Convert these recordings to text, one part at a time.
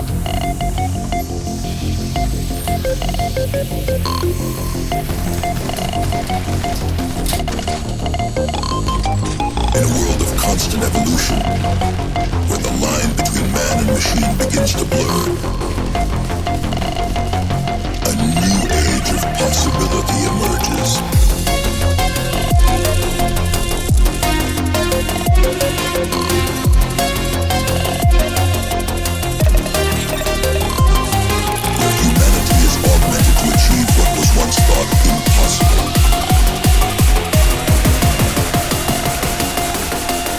In a world of constant evolution, where the line between man and machine begins to blur, a new age of possibility emerges. Where humanity is augmented to achieve what was once thought impossible.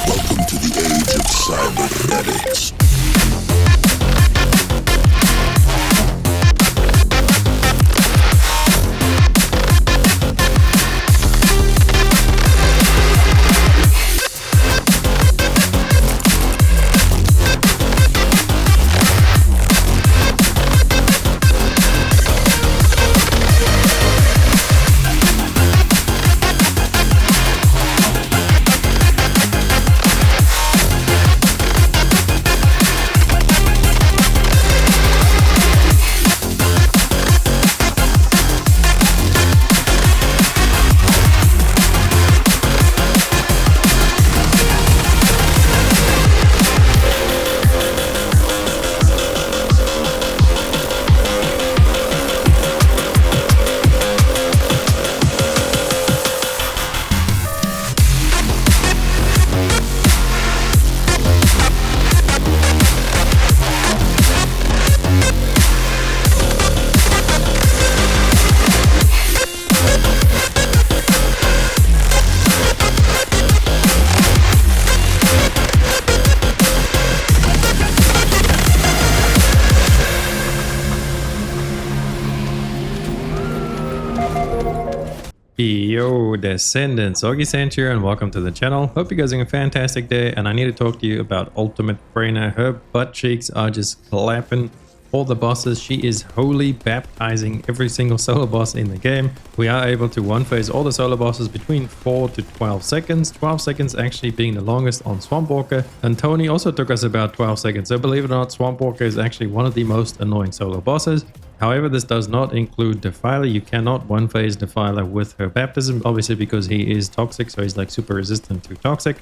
Welcome to the age of cybernetics. Yo, Descendants, Augiesaint here and welcome to the channel. Hope you guys are having a fantastic day, and I need to talk to you about Ultimate Freyna. Her butt cheeks are just clapping all the bosses. She is wholly baptizing every single solo boss in the game. We are able to one-phase all the solo bosses between 4 to 12 seconds. 12 seconds actually being the longest on Swamp Walker, and Tony also took us about 12 seconds. So believe it or not, Swamp Walker is actually one of the most annoying solo bosses. However, this does not include Defiler. You cannot one-phase Defiler with her baptism, obviously because he is toxic, so he's like super resistant to toxic.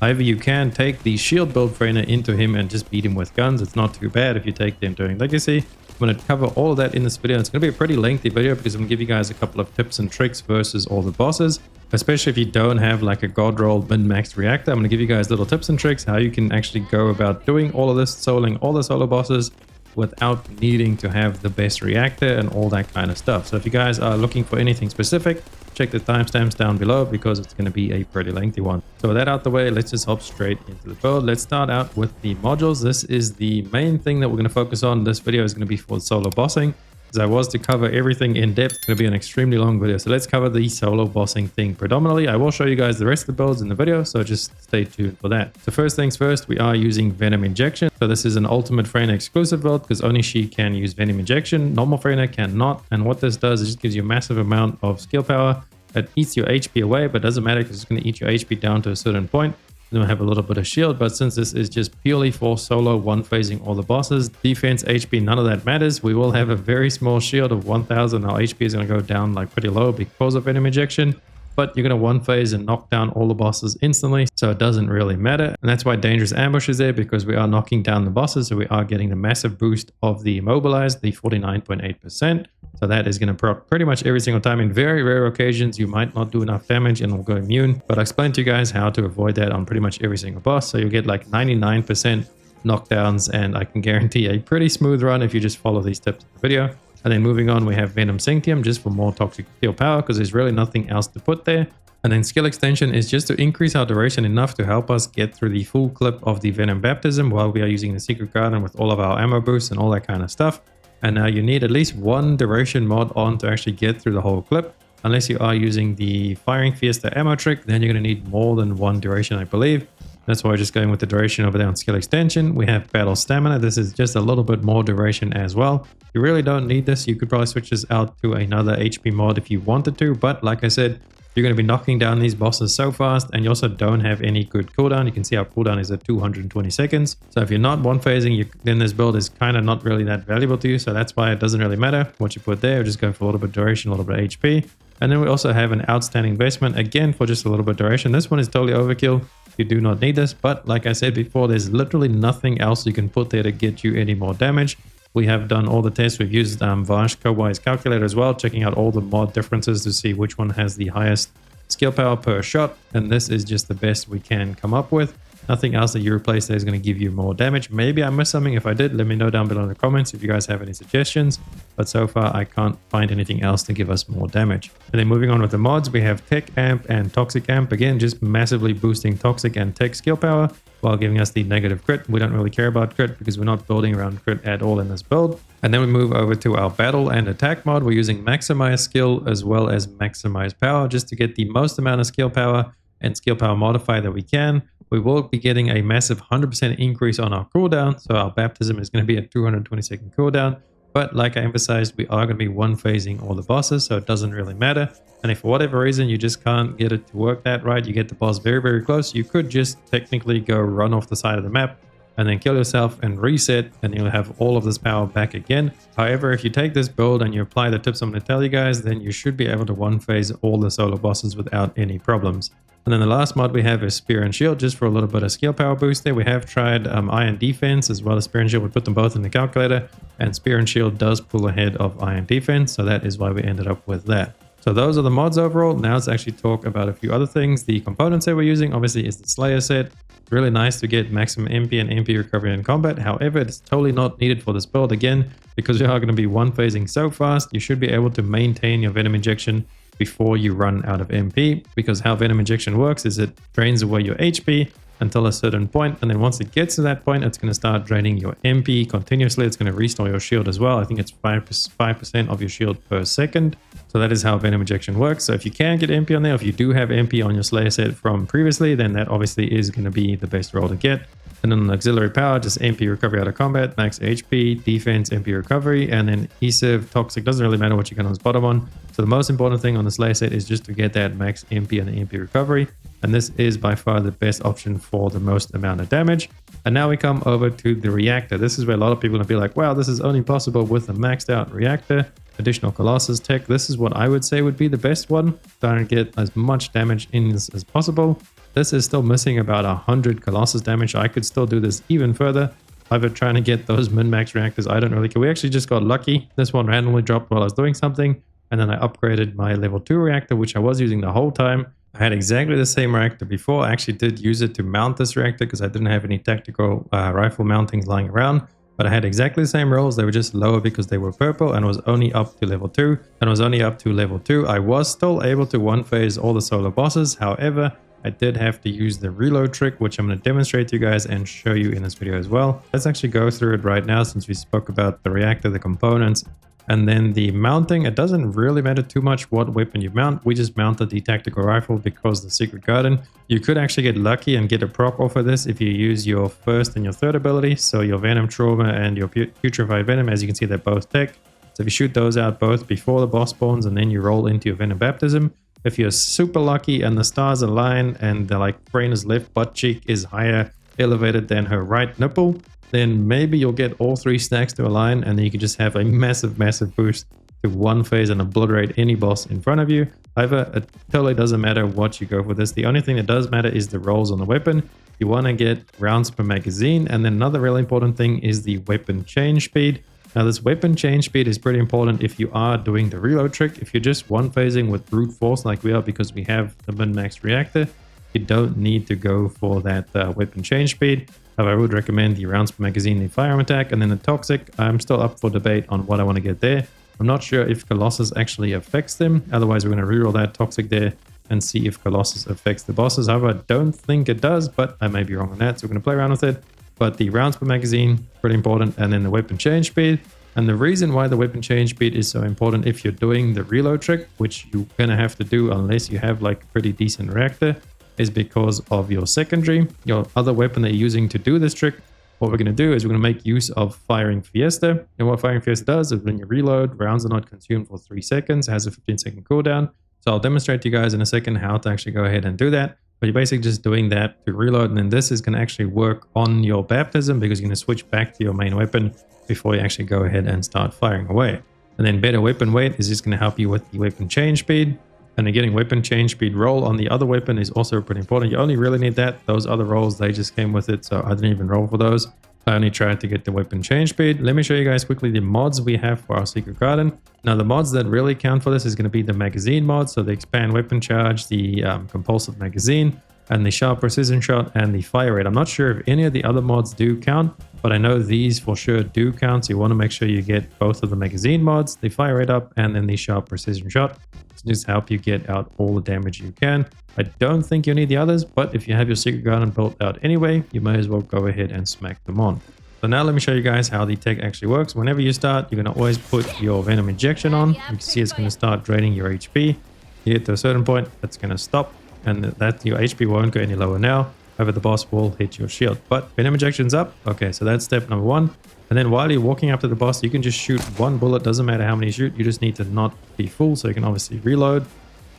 However, you can take the shield build Freyna into him and just beat him with guns. It's not too bad if you take them during Legacy. I'm going to cover all of that in this video. It's going to be a pretty lengthy video because I'm going to give you guys a couple of tips and tricks versus all the bosses, especially if you don't have like a god roll min-max reactor. I'm going to give you guys little tips and tricks how you can actually go about doing all of this, soloing all the solo bosses without needing to have the best reactor and all that kind of stuff. So if you guys are looking for anything specific, check the timestamps down below because it's going to be a pretty lengthy one. So with that out the way, let's just hop straight into the build. Let's start out with the modules. This is the main thing that we're going to focus on. This video is going to be for solo bossing. As I was to cover everything in depth, it's going to be an extremely long video. So let's cover the solo bossing thing predominantly. I will show you guys the rest of the builds in the video, so just stay tuned for that. So first things first, we are using Venom Injection. So this is an Ultimate Freyna exclusive build because only she can use Venom Injection. Normal Freyna cannot. And what this does is just gives you a massive amount of skill power. It eats your HP away, but doesn't matter because it's going to eat your HP down to a certain point. Then we have a little bit of shield, but since this is just purely for solo one-phasing all the bosses, defense, HP, none of that matters. We will have a very small shield of 1000. Our HP is going to go down like pretty low because of Venom Injection, but you're going to one-phase and knock down all the bosses instantly, so it doesn't really matter. And that's why Dangerous Ambush is there, because we are knocking down the bosses, so we are getting the massive boost of the Immobilized, the 49.8%. So that is going to proc pretty much every single time. In very rare occasions, you might not do enough damage and will go immune, but I explained to you guys how to avoid that on pretty much every single boss. So you'll get like 99% knockdowns, and I can guarantee a pretty smooth run if you just follow these tips in the video. And then moving on, we have Venom Sanctium just for more toxic steel power because there's really nothing else to put there. And then Skill Extension is just to increase our duration enough to help us get through the full clip of the Venom Baptism while we are using the Secret Garden with all of our ammo boosts and all that kind of stuff. And now you need at least one duration mod on to actually get through the whole clip. Unless you are using the Firing Fiesta ammo trick, then you're going to need more than one duration, I believe. That's why we're just going with the duration over there on Skill Extension. We have Battle Stamina. This is just a little bit more duration as well. You really don't need this. You could probably switch this out to another HP mod if you wanted to. But like I said, you're going to be knocking down these bosses so fast, and you also don't have any good cooldown. You can see our cooldown is at 220 seconds. So if you're not one phasing, then this build is kind of not really that valuable to you. So that's why it doesn't really matter what you put there. We're just going for a little bit of duration, a little bit of HP. And then we also have an outstanding investment, again, for just a little bit of duration. This one is totally overkill. You do not need this. But like I said before, there's literally nothing else you can put there to get you any more damage. We have done all the tests. We've used Vash Kowai's calculator as well, checking out all the mod differences to see which one has the highest skill power per shot. And this is just the best we can come up with. Nothing else that you replace there is going to give you more damage. Maybe I missed something. If I did, let me know down below in the comments if you guys have any suggestions. But so far, I can't find anything else to give us more damage. And then moving on with the mods, we have Tech Amp and Toxic Amp. Again, just massively boosting Toxic and Tech skill power while giving us the negative crit. We don't really care about crit because we're not building around crit at all in this build. And then we move over to our battle and attack mod. We're using maximize skill as well as maximize power just to get the most amount of skill power and skill power modifier that we can. We will be getting a massive 100% increase on our cooldown. So our baptism is going to be at 220 second cooldown. But like I emphasized, we are going to be one phasing all the bosses, so it doesn't really matter. And if for whatever reason you just can't get it to work that right, you get the boss very, very close, you could just technically go run off the side of the map and then kill yourself and reset, and you'll have all of this power back again. However, if you take this build and you apply the tips I'm going to tell you guys, then you should be able to one phase all the solo bosses without any problems. And then the last mod we have is Spear and Shield, just for a little bit of skill power boost there. We have tried Iron Defense as well as Spear and Shield. We put them both in the calculator, and Spear and Shield does pull ahead of Iron Defense, so that is why we ended up with that. So those are the mods overall. Now let's actually talk about a few other things. The components that we're using obviously is the Slayer set. It's really nice to get maximum MP and MP recovery in combat. However, it's totally not needed for this build. Again, because we are going to be one phasing so fast, you should be able to maintain your Venom Injection before you run out of MP, because how Venom Injection works is it drains away your HP until a certain point, and then once it gets to that point, it's going to start draining your MP continuously. It's going to restore your shield as well. I think it's 5% of your shield per second. So that is how Venom Injection works. So if you can get MP on there, if you do have MP on your Slayer set from previously, then that obviously is going to be the best roll to get. And then auxiliary power, just MP recovery out of combat, max HP, defense, MP recovery, and then Esive, Toxic, doesn't really matter what you get on his bottom one. So the most important thing on the Slayer set is just to get that max MP and the MP recovery. And this is by far the best option for the most amount of damage. And now we come over to the Reactor. This is where a lot of people will be like, wow, this is only possible with a maxed out Reactor. Additional Colossus tech. This is what I would say would be the best one. Trying to get as much damage in as possible. This is still missing about 100 Colossus damage. I could still do this even further. However, trying to get those min-max reactors, I don't really care. We actually just got lucky. This one randomly dropped while I was doing something. And then I upgraded my level 2 reactor, which I was using the whole time. I had exactly the same reactor before. I actually did use it to mount this reactor because I didn't have any tactical rifle mountings lying around. But I had exactly the same rolls. They were just lower because they were purple, and was only up to level 2. And was only up to level 2. I was still able to one phase all the solo bosses. However, I did have to use the reload trick, which I'm going to demonstrate to you guys and show you in this video as well. Let's actually go through it right now since we spoke about the reactor, the components, and then the mounting. It doesn't really matter too much what weapon you mount. We just mounted the tactical rifle because the secret garden. You could actually get lucky and get a proc off of this if you use your first and your third ability. So your Venom Trauma and your Putrefied Venom, as you can see, they're both tech. So if you shoot those out both before the boss spawns and then you roll into your Venom Baptism, if you're super lucky and the stars align and the Freyna's left butt cheek is higher elevated than her right nipple, then maybe you'll get all 3 stacks to align, and then you can just have a massive boost to one phase and obliterate any boss in front of you. However, it totally doesn't matter what you go for this. The only thing that does matter is the rolls on the weapon. You want to get rounds per magazine, and then another really important thing is the weapon change speed. Now this weapon change speed is pretty important if you are doing the reload trick. If you're just one phasing with brute force like we are because we have the min-max reactor, you don't need to go for that weapon change speed. However, I would recommend the rounds per magazine, the firearm attack, and then the toxic. I'm still up for debate on what I want to get there. I'm not sure if Colossus actually affects them. Otherwise, we're going to reroll that toxic there and see if Colossus affects the bosses. However, I don't think it does, but I may be wrong on that. So we're going to play around with it. But the rounds per magazine, pretty important. And then the weapon change speed. And the reason why the weapon change speed is so important if you're doing the reload trick, which you're going to have to do unless you have like a pretty decent reactor, is because of your secondary, your other weapon that you're using to do this trick. What we're going to do is we're going to make use of Firing Fiesta. And what Firing Fiesta does is when you reload, rounds are not consumed for 3 seconds. It has a 15-second cooldown. So I'll demonstrate to you guys in a second how to actually go ahead and do that. But you're basically just doing that to reload, and then this is going to actually work on your baptism because you're going to switch back to your main weapon before you actually go ahead and start firing away. And then better weapon weight is just going to help you with the weapon change speed. And then getting weapon change speed roll on the other weapon is also pretty important. You only really need that. Those other rolls, they just came with it, so I didn't even roll for those. I only tried to get the weapon change speed. Let me show you guys quickly the mods we have for our secret garden. Now the mods that really count for this is going to be the magazine mod. So the expand weapon charge, the compulsive magazine, and the sharp precision shot, and the fire rate. I'm not sure if any of the other mods do count, but I know these for sure do count. So you want to make sure you get both of the magazine mods, the fire rate up, and then the sharp precision shot. To just help you get out all the damage you can. I don't think you need the others, but if you have your secret garden built out anyway, you may as well go ahead and smack them on. So now let me show you guys how the tech actually works. Whenever you start, you're going to always put your venom injection on. You can see it's going to start draining your HP. You get to a certain point, that's going to stop, and that your HP won't go any lower now. However, the boss will hit your shield. But venom injection's up. Okay, so that's step number one. And then while you're walking up to the boss, you can just shoot one bullet. Doesn't matter how many you shoot. You just need to not be full, so you can obviously reload.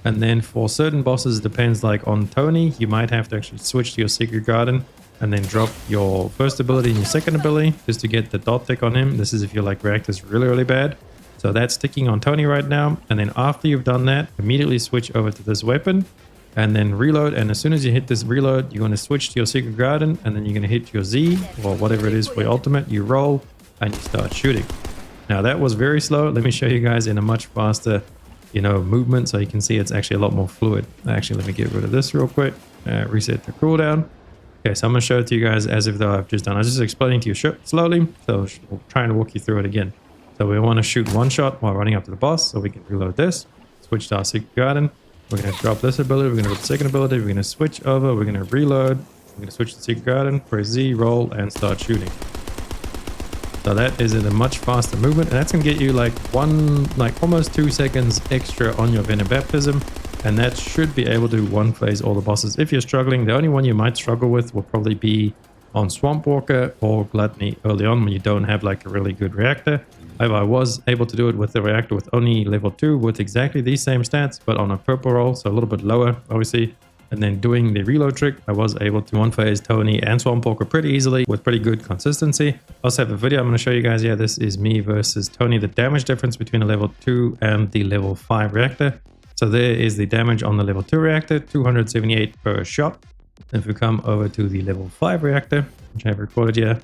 And then for certain bosses, it depends, like on Tony, you might have to actually switch to your secret garden and then drop your first ability and your second ability just to get the dot tick on him. This is if your like reactor's really, really bad. So that's ticking on Tony right now. And then after you've done that, immediately switch over to this weapon and then reload. And as soon as you hit this reload, you're going to switch to your secret garden, and then you're going to hit your Z or whatever it is for your ultimate. You roll and you start shooting. Now that was very slow. Let me show you guys in a much faster movement, so you can see it's actually a lot more fluid. Actually, let me get rid of this real quick. Reset the cooldown. Okay, so I'm going to show it to you guys as if though I've just done. I was just explaining to you slowly, so we'll try and walk you through it again. So we want to shoot one shot while running up to the boss, so we can reload this, switch to our secret garden. We're going to drop this ability, we're going to drop the second ability, we're going to switch over, we're going to reload, we're going to switch to secret garden, press Z, roll, and start shooting. So that is in a much faster movement, and that's going to get you like almost 2 seconds extra on your venom baptism, and that should be able to one phase all the bosses. If you're struggling, the only one you might struggle with will probably be on Swamp Walker or Gluttony early on when you don't have like a really good reactor. However, I was able to do it with the reactor with only level 2 with exactly these same stats, but on a purple roll, so a little bit lower obviously. And then doing the reload trick, I was able to one phase Tony and Swamp Walker pretty easily with pretty good consistency. I also have a video I'm going to show you guys. Yeah, this is me versus Tony, the damage difference between a level 2 and the level 5 reactor. So there is the damage on the level 2 reactor, 278 per shot. And if we come over to the level 5 reactor, which I have recorded here,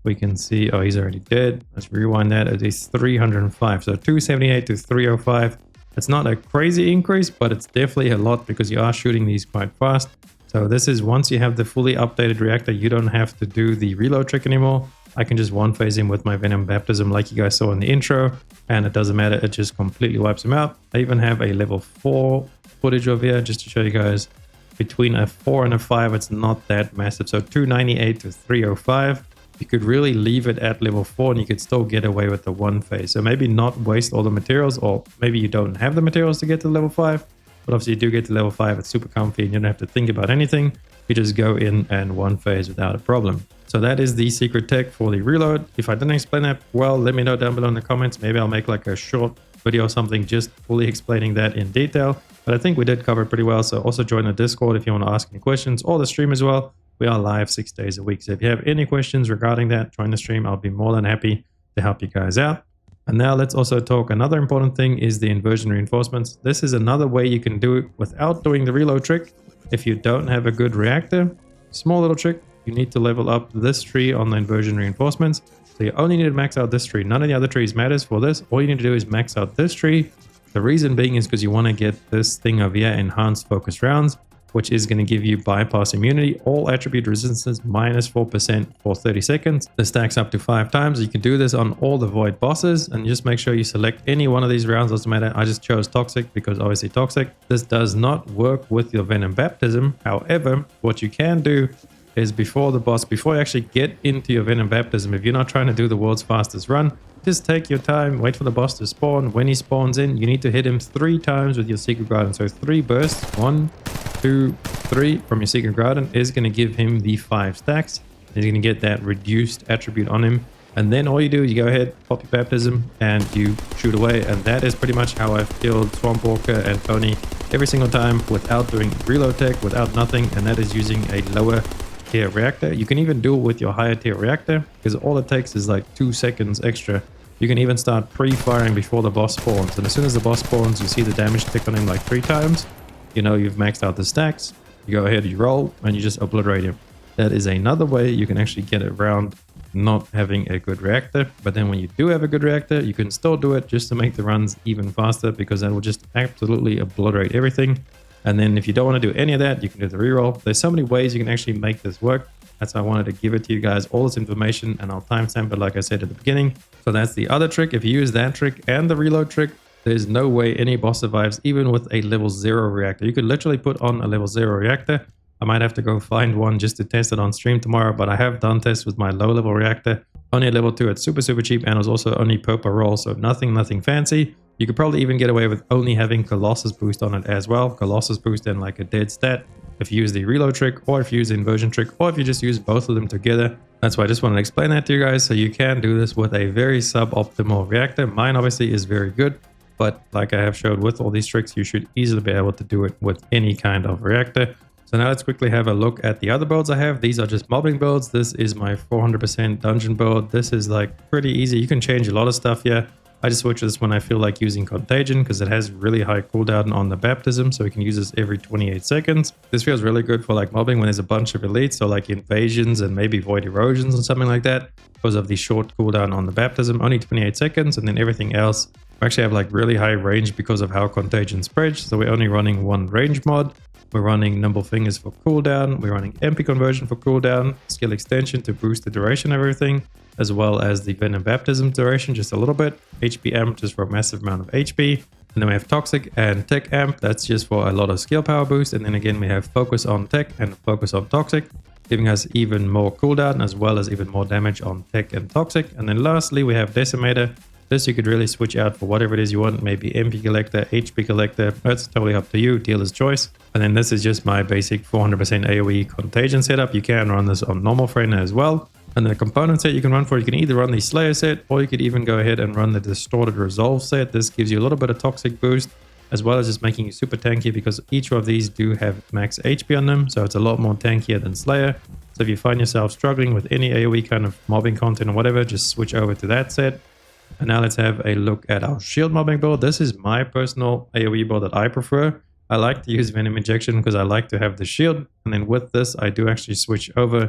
we can see, oh, he's already dead. Let's rewind that. It is 305. So 278 to 305. It's not a crazy increase, but it's definitely a lot because you are shooting these quite fast. So this is once you have the fully updated reactor, you don't have to do the reload trick anymore. I can just one phase him with my venom baptism like you guys saw in the intro, and it doesn't matter. It just completely wipes him out. I even have a level 4 footage over here just to show you guys. Between a 4 and a 5, it's not that massive. So 298 to 305. You could really leave it at level 4 and you could still get away with the one phase. So maybe not waste all the materials, or maybe you don't have the materials to get to level 5. But obviously you do get to level 5, it's super comfy and you don't have to think about anything. You just go in and one phase without a problem. So that is the secret tech for the reload. If I didn't explain that well, let me know down below in the comments. Maybe I'll make like a short video or something just fully explaining that in detail. But I think we did cover it pretty well. So also join the Discord if you want to ask any questions, or the stream as well. We are live 6 days a week. So if you have any questions regarding that, join the stream. I'll be more than happy to help you guys out. And now let's also talk. Another important thing is the inversion reinforcements. This is another way you can do it without doing the reload trick. If you don't have a good reactor, small little trick, you need to level up this tree on the inversion reinforcements. So you only need to max out this tree. None of the other trees matters for this. All you need to do is max out this tree. The reason being is because you want to get this thing over here, enhanced focus rounds, which is going to give you bypass immunity, all attribute resistance minus 4% for 30 seconds. This stacks up to 5 times. You can do this on all the void bosses, and just make sure you select any one of these rounds. Doesn't matter. I just chose toxic because obviously toxic. This does not work with your venom baptism. However, what you can do is before the boss, before you actually get into your venom baptism, if you're not trying to do the world's fastest run, just take your time, wait for the boss to spawn. When he spawns in, you need to hit him 3 times with your secret garden. So 3 bursts, 1, 2, 3 from your secret garden is going to give him the 5 stacks. He's going to get that reduced attribute on him. And then all you do is you go ahead, pop your baptism, and you shoot away. And that is pretty much how I've killed Swamp Walker and Tony every single time without doing reload tech, without nothing, and that is using a lower tier reactor. You can even do it with your higher tier reactor, because all it takes is like 2 seconds extra. You can even start pre-firing before the boss spawns, and as soon as the boss spawns, you see the damage tick on him like 3 times. You know you've maxed out the stacks. You go ahead, you roll, and you just obliterate him. That is another way you can actually get around not having a good reactor. But then when you do have a good reactor, you can still do it just to make the runs even faster, because that will just absolutely obliterate everything. And then if you don't want to do any of that, you can do the reroll. There's so many ways you can actually make this work. That's why I wanted to give it to you guys, all this information, and I'll timestamp it like I said at the beginning. So that's the other trick. If you use that trick and the reload trick, there's no way any boss survives even with a level 0 reactor. You could literally put on a level 0 reactor. I might have to go find one just to test it on stream tomorrow, but I have done tests with my low level reactor. Only at level 2, it's super cheap, and it was also only per roll, so nothing fancy. You could probably even get away with only having Colossus boost on it as well. Colossus boost in like a dead stat if you use the reload trick, or if you use the inversion trick, or if you just use both of them together. That's why I just wanted to explain that to you guys, so you can do this with a very suboptimal reactor. Mine obviously is very good, but like I have showed with all these tricks, you should easily be able to do it with any kind of reactor. So now let's quickly have a look at the other builds I have. These are just mobbing builds. This is my 400% dungeon build. This is like pretty easy. You can change a lot of stuff here. I just switch this when I feel like using Contagion, because it has really high cooldown on the baptism, so we can use this every 28 seconds. This feels really good for like mobbing when there's a bunch of elites, so like invasions and maybe void erosions and something like that, because of the short cooldown on the baptism, only 28 seconds, and then everything else we actually have like really high range because of how Contagion spreads. So we're only running one range mod. We're running Nimble Fingers for cooldown. We're running MP Conversion for cooldown, Skill Extension to boost the duration of everything, as well as the Venom Baptism duration just a little bit, HP Amp just for a massive amount of HP, and then we have Toxic and Tech Amp, that's just for a lot of skill power boost, and then again we have Focus on Tech and Focus on Toxic, giving us even more cooldown as well as even more damage on Tech and Toxic. And then lastly we have Decimator. This you could really switch out for whatever it is you want, maybe MP Collector, HP Collector, that's totally up to you, dealer's choice. And then this is just my basic 400% AoE Contagion setup. You can run this on normal Freyna as well. And then the component set you can run for, you can either run the Slayer set, or you could even go ahead and run the Distorted Resolve set. This gives you a little bit of Toxic boost, as well as just making you super tanky, because each of these do have max HP on them, so it's a lot more tankier than Slayer. So if you find yourself struggling with any AoE kind of mobbing content or whatever, just switch over to that set. And now let's have a look at our shield mobbing build. This is my personal AoE build that I prefer. I like to use Venom Injection because I like to have the shield. And then with this, I do actually switch over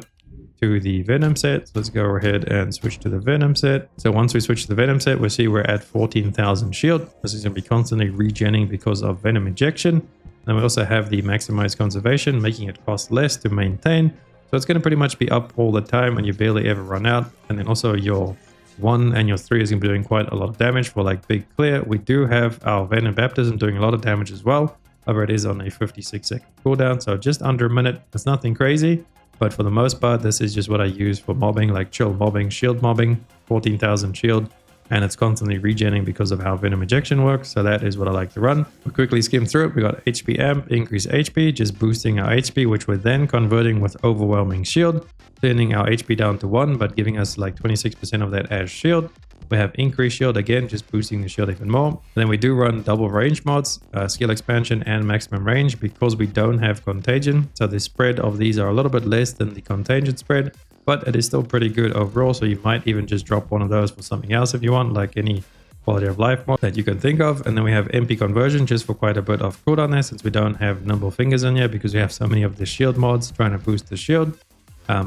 to the Venom set. So let's go ahead and switch to the Venom set. So once we switch to the Venom set, we'll see we're at 14,000 shield. This is going to be constantly regenning because of Venom Injection. And we also have the Maximized Conservation, making it cost less to maintain. So it's going to pretty much be up all the time and you barely ever run out. And then also your 1 and your 3 is going to be doing quite a lot of damage for like big clear. We do have our Venom Baptism doing a lot of damage as well. However, it is on a 56-second cooldown, so just under a minute. It's nothing crazy, but for the most part, this is just what I use for mobbing, like chill mobbing, shield mobbing, 14,000 shield, and it's constantly regenning because of how Venom Injection works. So that is what I like to run. We'll quickly skim through it. We got HP Amp, increase HP, just boosting our HP, which we're then converting with Overwhelming Shield, turning our HP down to 1, but giving us like 26% of that as shield. We have increased shield, again, just boosting the shield even more. And then we do run double range mods, skill expansion and maximum range, because we don't have contagion. So the spread of these are a little bit less than the contagion spread, but it is still pretty good overall. So you might even just drop one of those for something else if you want, like any quality of life mod that you can think of. And then we have MP conversion just for quite a bit of cooldown there, since we don't have Nimble Fingers in here, because we have so many of the shield mods trying to boost the shield.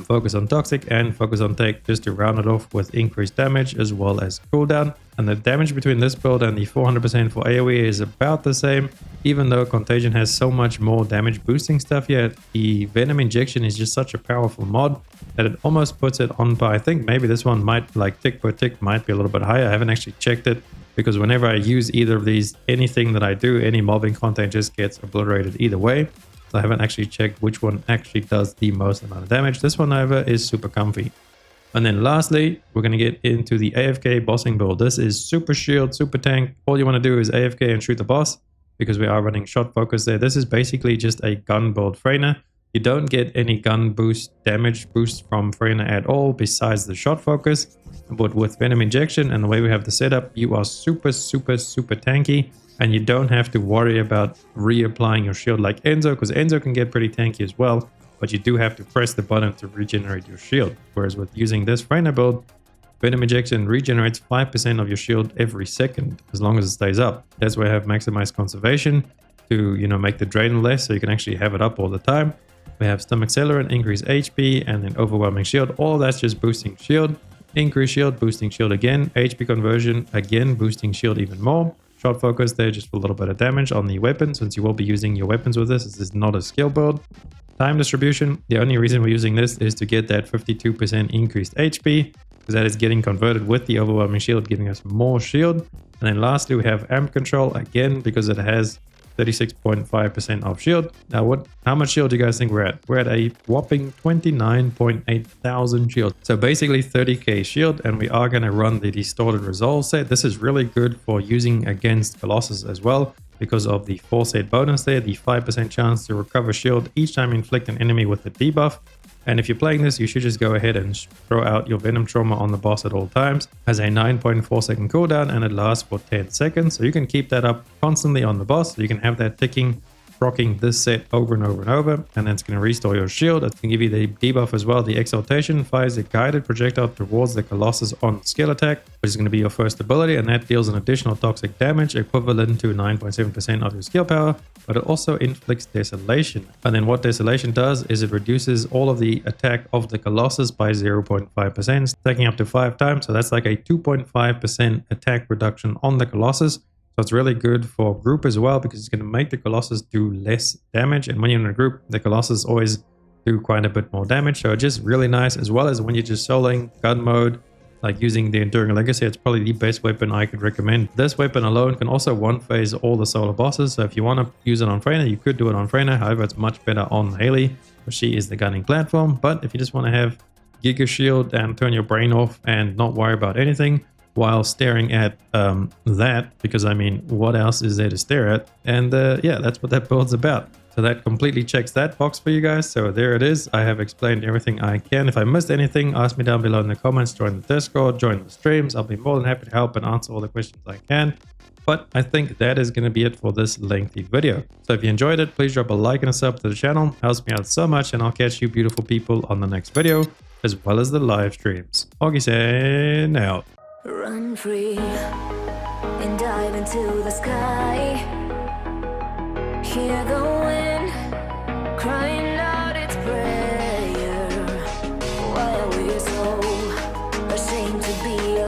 Focus on Toxic and Focus on Tech just to round it off with increased damage as well as cooldown. And the damage between this build and the 400% for AoE is about the same, even though Contagion has so much more damage boosting stuff here. The Venom Injection is just such a powerful mod that it almost puts it on par. I think maybe this one might, like tick per tick, might be a little bit higher. I haven't actually checked it, because whenever I use either of these, anything that I do, any mobbing content just gets obliterated either way. So I haven't actually checked which one actually does the most amount of damage. This one, however, is super comfy. And then lastly, we're going to get into the AFK bossing build. This is super shield, super tank. All you want to do is AFK and shoot the boss, because we are running shot focus there. This is basically just a gun build Freyna. You don't get any gun boost, damage boost from Freyna at all besides the shot focus. But with Venom Injection and the way we have the setup, you are super tanky, and you don't have to worry about reapplying your shield like Enzo, because Enzo can get pretty tanky as well, but you do have to press the button to regenerate your shield. Whereas with using this Freyna build, Venom Injection regenerates 5% of your shield every second, as long as it stays up. That's why I have maximized conservation to, make the drain less, so you can actually have it up all the time. We have Stomach Accelerant, increase HP, and then Overwhelming Shield. All of that's just boosting shield. Increase shield, boosting shield again. HP conversion, again, boosting shield even more. Shot focus there just for a little bit of damage on the weapon, since you will be using your weapons with this. This is not a skill build. Time distribution, the only reason we're using this is to get that 52% increased HP, because that is getting converted with the Overwhelming Shield, giving us more shield. And then lastly, we have Amp Control, again, because it has 36.5% of shield. Now, how much shield do you guys think we're at? We're at a whopping 29.8 thousand shield. So basically 30k shield, and we are going to run the Distorted Resolve set. This is really good for using against Colossus as well, because of the 4 set bonus there, the 5% chance to recover shield each time you inflict an enemy with a debuff. And if you're playing this, you should just go ahead and throw out your Venom Trauma on the boss at all times. Has a 9.4 second cooldown, and it lasts for 10 seconds. So you can keep that up constantly on the boss. So you can have that ticking, rocking this set over and over and over. And then it's going to restore your shield. It's going to give you the debuff as well. The Exaltation fires a guided projectile towards the Colossus on skill attack, which is going to be your first ability. And that deals an additional toxic damage equivalent to 9.7% of your skill power. But it also inflicts Desolation. And then what Desolation does is it reduces all of the attack of the Colossus by 0.5%, stacking up to 5 times. So that's like a 2.5% attack reduction on the Colossus. So it's really good for group as well, because it's going to make the Colossus do less damage. And when you're in a group, the Colossus always do quite a bit more damage. So it's just really nice, as well as when you're just soloing gun mode, like using the Enduring Legacy. It's probably the best weapon I could recommend. This weapon alone can also one-phase all the solo bosses. So if you want to use it on Freyna, you could do it on Freyna. However, it's much better on Haley, because she is the gunning platform. But if you just want to have Giga Shield and turn your brain off and not worry about anything while staring at that, because I mean, what else is there to stare at? And yeah, that's what that build's about. So that completely checks that box for you guys. So there it is. I have explained everything I can. If I missed anything, ask me down below in the comments. Join the Discord, join the streams. I'll be more than happy to help and answer all the questions I can. But I think that is going to be it for this lengthy video. So if you enjoyed it, please drop a like and a sub to the channel. It helps me out so much, and I'll catch you beautiful people on the next video, as well as the live streams. Augiesaint out. Run free and dive into the sky. Hear the